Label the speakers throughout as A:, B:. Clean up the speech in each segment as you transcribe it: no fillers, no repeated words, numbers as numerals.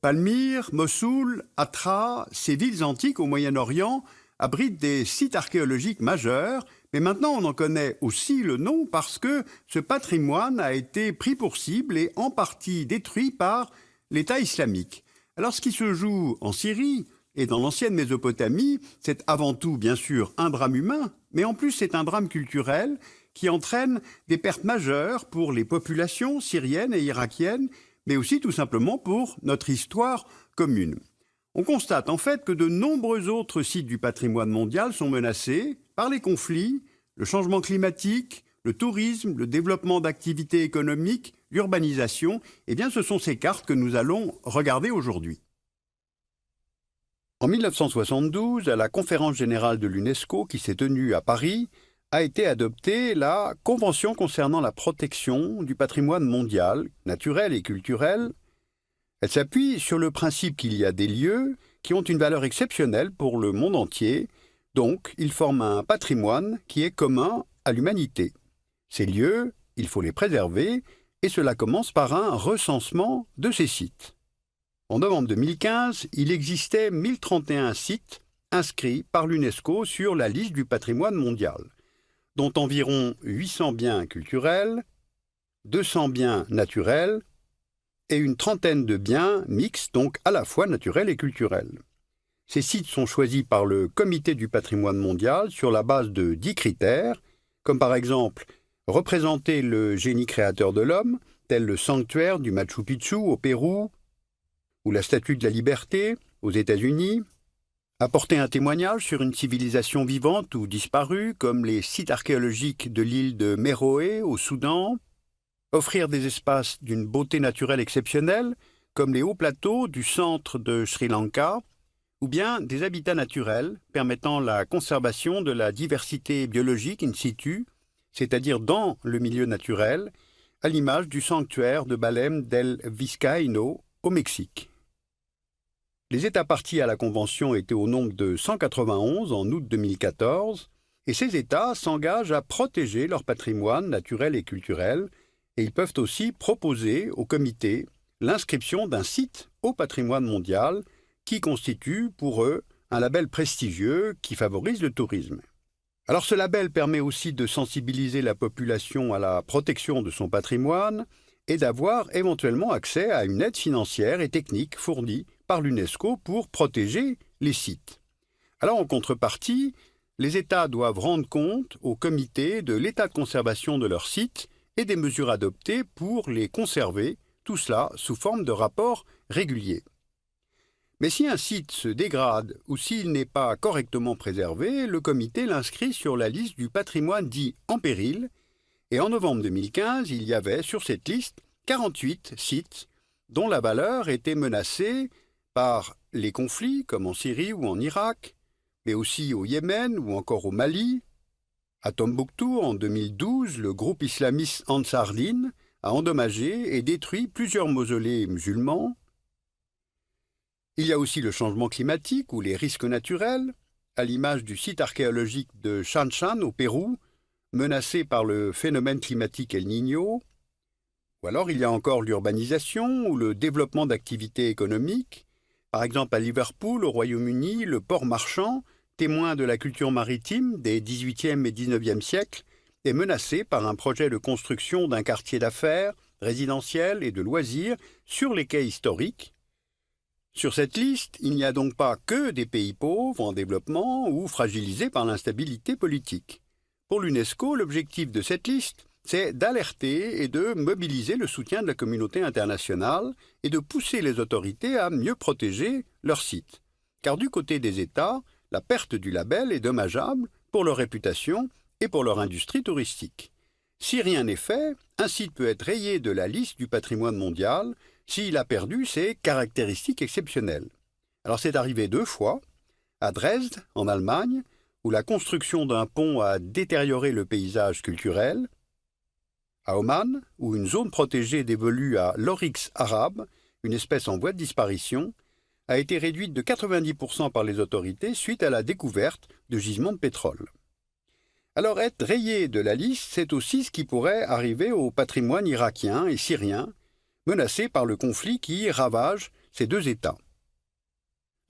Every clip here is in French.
A: Palmyre, Mossoul, Hatra, ces villes antiques au Moyen-Orient abritent des sites archéologiques majeurs, mais maintenant on en connaît aussi le nom parce que ce patrimoine a été pris pour cible et en partie détruit par l'État islamique. Alors ce qui se joue en Syrie et dans l'ancienne Mésopotamie, c'est avant tout bien sûr un drame humain, mais en plus c'est un drame culturel qui entraîne des pertes majeures pour les populations syriennes et irakiennes, mais aussi tout simplement pour notre histoire commune. On constate en fait que de nombreux autres sites du patrimoine mondial sont menacés par les conflits, le changement climatique, le tourisme, le développement d'activités économiques, l'urbanisation. Eh bien, ce sont ces cartes que nous allons regarder aujourd'hui. En 1972, à la conférence générale de l'UNESCO qui s'est tenue à Paris, a été adoptée la Convention concernant la protection du patrimoine mondial, naturel et culturel. Elle s'appuie sur le principe qu'il y a des lieux qui ont une valeur exceptionnelle pour le monde entier, donc ils forment un patrimoine qui est commun à l'humanité. Ces lieux, il faut les préserver, et cela commence par un recensement de ces sites. En novembre 2015, il existait 1031 sites inscrits par l'UNESCO sur la liste du patrimoine mondial, dont environ 800 biens culturels, 200 biens naturels et une trentaine de biens mixtes, donc à la fois naturels et culturels. Ces sites sont choisis par le Comité du patrimoine mondial sur la base de 10 critères, comme par exemple représenter le génie créateur de l'homme, tel le sanctuaire du Machu Picchu au Pérou, ou la Statue de la Liberté aux États-Unis, apporter un témoignage sur une civilisation vivante ou disparue, comme les sites archéologiques de l'île de Méroé au Soudan, offrir des espaces d'une beauté naturelle exceptionnelle, comme les hauts plateaux du centre de Sri Lanka, ou bien des habitats naturels permettant la conservation de la diversité biologique in situ, c'est-à-dire dans le milieu naturel, à l'image du sanctuaire de Belém del Vizcaíno au Mexique. Les États partis à la Convention étaient au nombre de 191 en août 2014, et ces États s'engagent à protéger leur patrimoine naturel et culturel, et ils peuvent aussi proposer au comité l'inscription d'un site au patrimoine mondial qui constitue pour eux un label prestigieux qui favorise le tourisme. Alors ce label permet aussi de sensibiliser la population à la protection de son patrimoine et d'avoir éventuellement accès à une aide financière et technique fournie par l'UNESCO pour protéger les sites. Alors en contrepartie, les États doivent rendre compte au comité de l'état de conservation de leurs sites et des mesures adoptées pour les conserver, tout cela sous forme de rapports réguliers. Mais si un site se dégrade ou s'il n'est pas correctement préservé, le comité l'inscrit sur la liste du patrimoine dit en péril, et en novembre 2015, il y avait sur cette liste 48 sites dont la valeur était menacée par les conflits comme en Syrie ou en Irak, mais aussi au Yémen ou encore au Mali. À Tombouctou, en 2012, le groupe islamiste Ansar Dine a endommagé et détruit plusieurs mausolées musulmans. Il y a aussi le changement climatique ou les risques naturels, à l'image du site archéologique de Shanshan au Pérou, menacé par le phénomène climatique El Niño. Ou alors il y a encore l'urbanisation ou le développement d'activités économiques. Par exemple, à Liverpool, au Royaume-Uni, le port marchand, témoin de la culture maritime des XVIIIe et XIXe siècles, est menacé par un projet de construction d'un quartier d'affaires, résidentiel et de loisirs sur les quais historiques. Sur cette liste, il n'y a donc pas que des pays pauvres, en développement ou fragilisés par l'instabilité politique. Pour l'UNESCO, l'objectif de cette liste, c'est d'alerter et de mobiliser le soutien de la communauté internationale et de pousser les autorités à mieux protéger leurs sites. Car du côté des États, la perte du label est dommageable pour leur réputation et pour leur industrie touristique. Si rien n'est fait, un site peut être rayé de la liste du patrimoine mondial s'il a perdu ses caractéristiques exceptionnelles. Alors c'est arrivé 2 fois, à Dresde, en Allemagne, où la construction d'un pont a détérioré le paysage culturel, à Oman, où une zone protégée dévolue à l'oryx arabe, une espèce en voie de disparition, a été réduite de 90% par les autorités suite à la découverte de gisements de pétrole. Alors être rayé de la liste, c'est aussi ce qui pourrait arriver au patrimoine irakien et syrien, menacés par le conflit qui ravage ces deux États.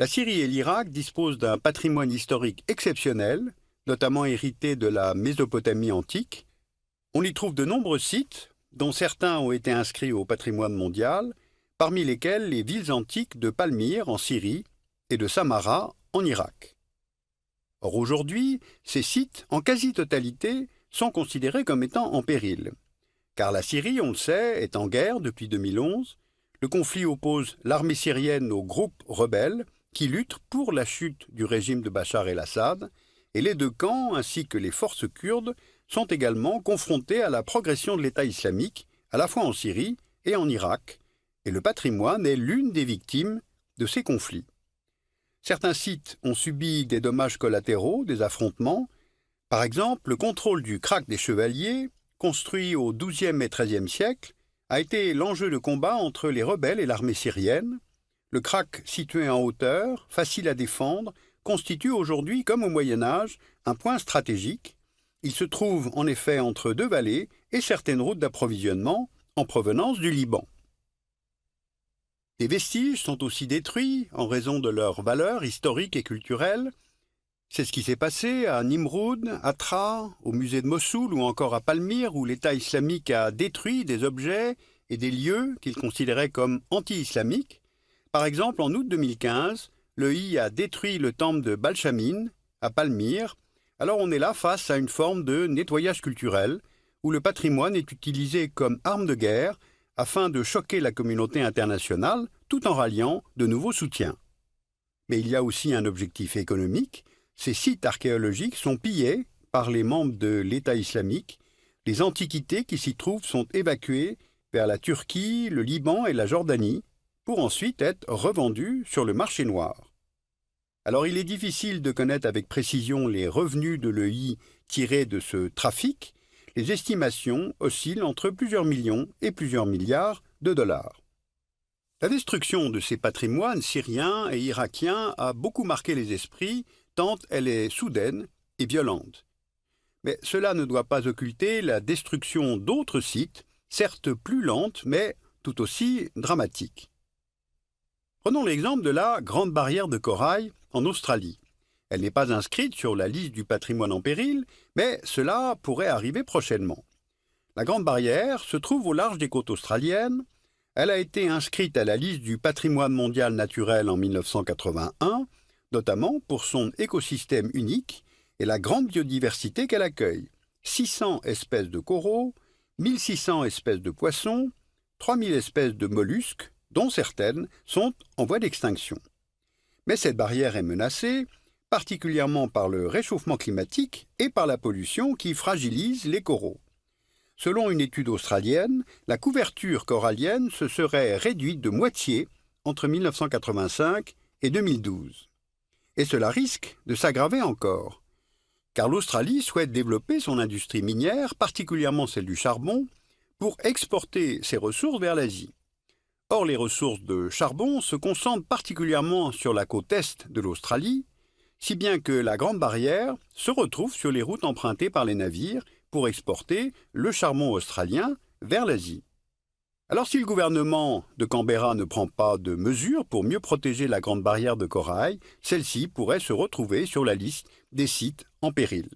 A: La Syrie et l'Irak disposent d'un patrimoine historique exceptionnel, notamment hérité de la Mésopotamie antique. On y trouve de nombreux sites, dont certains ont été inscrits au patrimoine mondial, parmi lesquels les villes antiques de Palmyre en Syrie et de Samarra en Irak. Or aujourd'hui, ces sites, en quasi-totalité, sont considérés comme étant en péril. Car la Syrie, on le sait, est en guerre depuis 2011. Le conflit oppose l'armée syrienne aux groupes rebelles qui luttent pour la chute du régime de Bachar el-Assad, et les deux camps, ainsi que les forces kurdes, sont également confrontés à la progression de l'État islamique, à la fois en Syrie et en Irak, et le patrimoine est l'une des victimes de ces conflits. Certains sites ont subi des dommages collatéraux, des affrontements. Par exemple, le contrôle du krach des Chevaliers, construit au XIIe et XIIIe siècle, a été l'enjeu de combat entre les rebelles et l'armée syrienne. Le krach, situé en hauteur, facile à défendre, constitue aujourd'hui, comme au Moyen-Âge, un point stratégique. Il se trouve en effet entre deux vallées et certaines routes d'approvisionnement en provenance du Liban. Des vestiges sont aussi détruits en raison de leur valeur historique et culturelle. C'est ce qui s'est passé à Nimroud, à Tra, au musée de Mossoul ou encore à Palmyre, où l'État islamique a détruit des objets et des lieux qu'il considérait comme anti-islamiques. Par exemple, en août 2015, l'EI a détruit le temple de Balchamin, à Palmyre. Alors on est là face à une forme de nettoyage culturel, où le patrimoine est utilisé comme arme de guerre afin de choquer la communauté internationale tout en ralliant de nouveaux soutiens. Mais il y a aussi un objectif économique. Ces sites archéologiques sont pillés par les membres de l'État islamique. Les antiquités qui s'y trouvent sont évacuées vers la Turquie, le Liban et la Jordanie pour ensuite être revendues sur le marché noir. Alors il est difficile de connaître avec précision les revenus de l'EI tirés de ce trafic. Les estimations oscillent entre plusieurs millions et plusieurs milliards de dollars. La destruction de ces patrimoines syriens et irakiens a beaucoup marqué les esprits, tant elle est soudaine et violente. Mais cela ne doit pas occulter la destruction d'autres sites, certes plus lente, mais tout aussi dramatique. Prenons l'exemple de la Grande Barrière de Corail en Australie. Elle n'est pas inscrite sur la liste du patrimoine en péril, mais cela pourrait arriver prochainement. La Grande Barrière se trouve au large des côtes australiennes. Elle a été inscrite à la liste du patrimoine mondial naturel en 1981, notamment pour son écosystème unique et la grande biodiversité qu'elle accueille. 600 espèces de coraux, 1600 espèces de poissons, 3000 espèces de mollusques, dont certaines sont en voie d'extinction. Mais cette barrière est menacée, particulièrement par le réchauffement climatique et par la pollution qui fragilise les coraux. Selon une étude australienne, la couverture corallienne se serait réduite de moitié entre 1985 et 2012. Et cela risque de s'aggraver encore, car l'Australie souhaite développer son industrie minière, particulièrement celle du charbon, pour exporter ses ressources vers l'Asie. Or, les ressources de charbon se concentrent particulièrement sur la côte est de l'Australie, si bien que la Grande Barrière se retrouve sur les routes empruntées par les navires pour exporter le charbon australien vers l'Asie. Alors si le gouvernement de Canberra ne prend pas de mesures pour mieux protéger la Grande Barrière de Corail, celle-ci pourrait se retrouver sur la liste des sites en péril.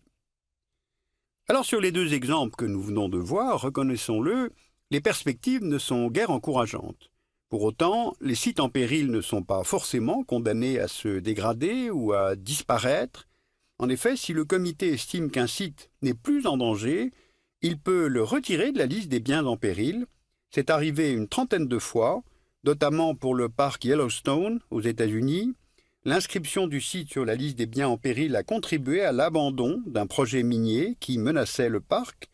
A: Alors sur les deux exemples que nous venons de voir, reconnaissons-le, les perspectives ne sont guère encourageantes. Pour autant, les sites en péril ne sont pas forcément condamnés à se dégrader ou à disparaître. En effet, si le comité estime qu'un site n'est plus en danger, il peut le retirer de la liste des biens en péril. C'est arrivé une trentaine de fois, notamment pour le parc Yellowstone aux États-Unis. L'inscription du site sur la liste des biens en péril a contribué à l'abandon d'un projet minier qui menaçait le parc.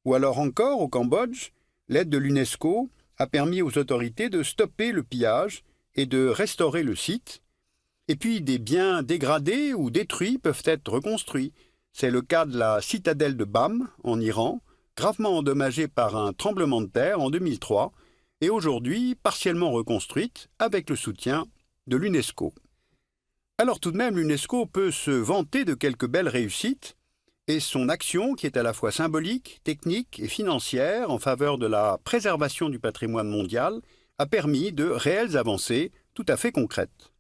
A: Ou alors encore, au Cambodge, l'aide de l'UNESCO a permis aux autorités de stopper le pillage et de restaurer le site. Et puis des biens dégradés ou détruits peuvent être reconstruits. C'est le cas de la citadelle de Bam, en Iran, gravement endommagée par un tremblement de terre en 2003 et aujourd'hui partiellement reconstruite avec le soutien de l'UNESCO. Alors tout de même, l'UNESCO peut se vanter de quelques belles réussites et son action, qui est à la fois symbolique, technique et financière en faveur de la préservation du patrimoine mondial, a permis de réelles avancées tout à fait concrètes.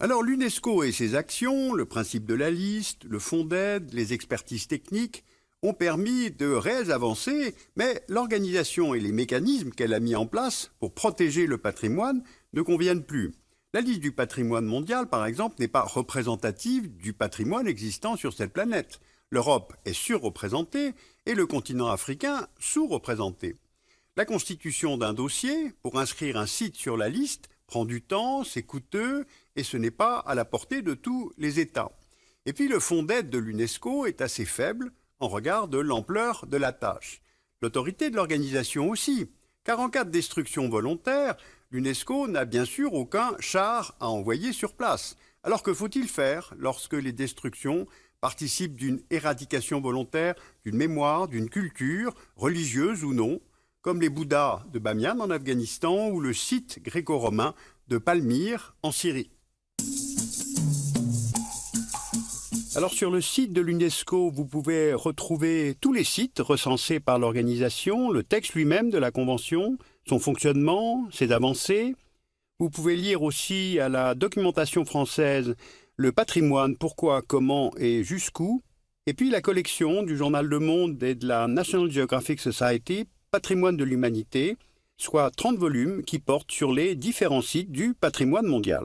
A: Alors l'UNESCO et ses actions, le principe de la liste, le fonds d'aide, les expertises techniques, ont permis de réelles avancées, mais l'organisation et les mécanismes qu'elle a mis en place pour protéger le patrimoine ne conviennent plus. La liste du patrimoine mondial, par exemple, n'est pas représentative du patrimoine existant sur cette planète. L'Europe est surreprésentée et le continent africain sous-représenté. La constitution d'un dossier pour inscrire un site sur la liste prend du temps, c'est coûteux et ce n'est pas à la portée de tous les États. Et puis le fonds d'aide de l'UNESCO est assez faible en regard de l'ampleur de la tâche. L'autorité de l'organisation aussi, car en cas de destruction volontaire, l'UNESCO n'a bien sûr aucun char à envoyer sur place. Alors que faut-il faire lorsque les destructions participent d'une éradication volontaire, d'une mémoire, d'une culture, religieuse ou non, comme les Bouddhas de Bamiyan en Afghanistan ou le site gréco-romain de Palmyre en Syrie. Alors sur le site de l'UNESCO, vous pouvez retrouver tous les sites recensés par l'organisation, le texte lui-même de la Convention, son fonctionnement, ses avancées. Vous pouvez lire aussi à la documentation française le patrimoine, pourquoi, comment et jusqu'où, et puis la collection du journal Le Monde et de la National Geographic Society, Patrimoine de l'humanité, soit 30 volumes qui portent sur les différents sites du patrimoine mondial.